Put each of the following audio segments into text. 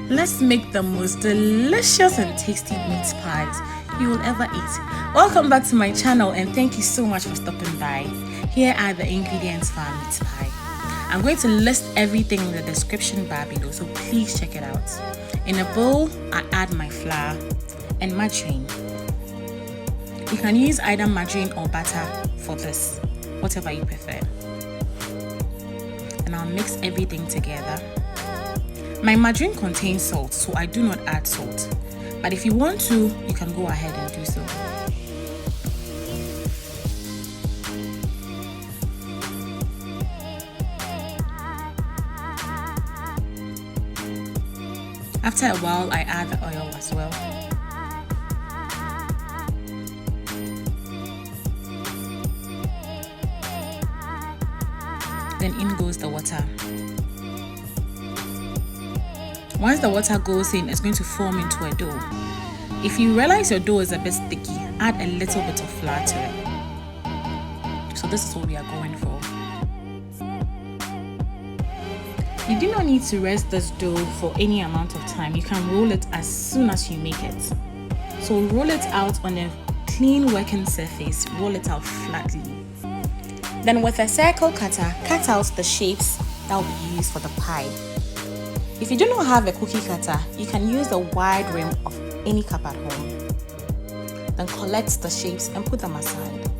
Let's make the most delicious and tasty meat pies you will ever eat. Welcome back to my channel and thank you so much for stopping by. Here are the ingredients for our meat pie. I'm going to list everything in the description bar below, so please check it out. In a bowl, I add my flour and margarine. You can use either margarine or butter for this, whatever you prefer. And I'll mix everything together. My margarine contains salt, so I do not add salt. But if you want to, you can go ahead and do so. After a while, I add the oil as well. Then in goes the water. Once the water goes in, it's going to form into a dough. If you realize your dough is a bit sticky, add a little bit of flour to it. So this is what we are going for. You do not need to rest this dough for any amount of time. You can roll it as soon as you make it. So roll it out on a clean working surface. Roll it out flatly. Then with a circle cutter, cut out the shapes that will be used for the pie. If you do not have a cookie cutter, you can use the wide rim of any cup at home. Then collect the shapes and put them aside.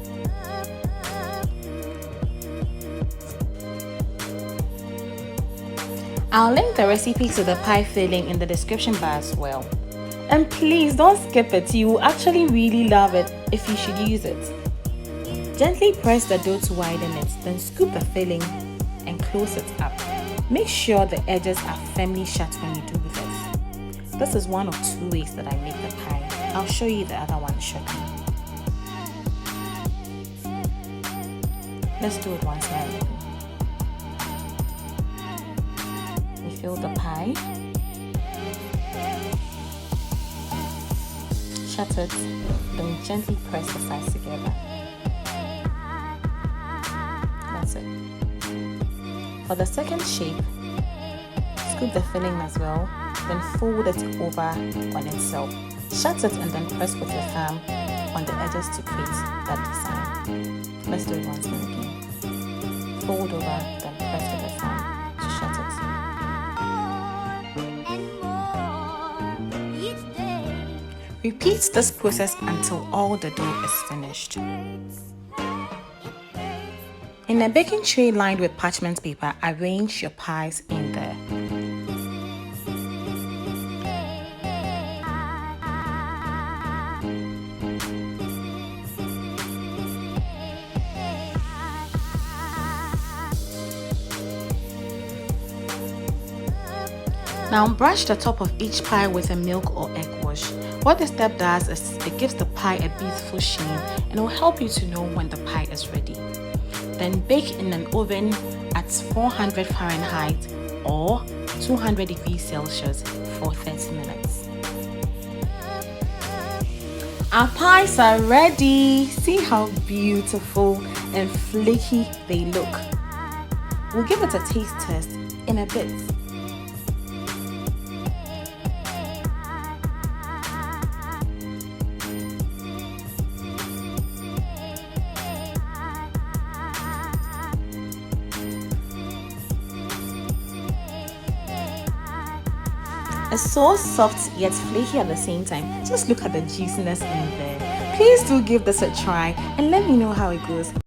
I'll link the recipe to the pie filling in the description bar as well. And please don't skip it, you will actually really love it if you should use it. Gently press the dough to widen it, then scoop the filling and close it up. Make sure the edges are firmly shut when you do this. This is one of two ways that I make the pie. I'll show you the other one shortly. Let's do it once more. We fill the pie, shut it, then gently press the sides together. That's it. For the second shape, scoop the filling as well, then fold it over on itself. Shut it and then press with your thumb on the edges to create that design. Let's do it once more again. Fold over, then press with the thumb to shut it. Repeat this process until all the dough is finished. In a baking tray lined with parchment paper, arrange your pies in there. Now brush the top of each pie with a milk or egg wash. What this step does is it gives the pie a beautiful sheen and it will help you to know when the pie is ready. Then bake in an oven at 400 Fahrenheit or 200 degrees Celsius for 30 minutes. Our pies are ready. See how beautiful and flaky they look. We'll give it a taste test in a bit. It's so soft yet flaky at the same time. Just look at the juiciness in there. Please do give this a try and let me know how it goes.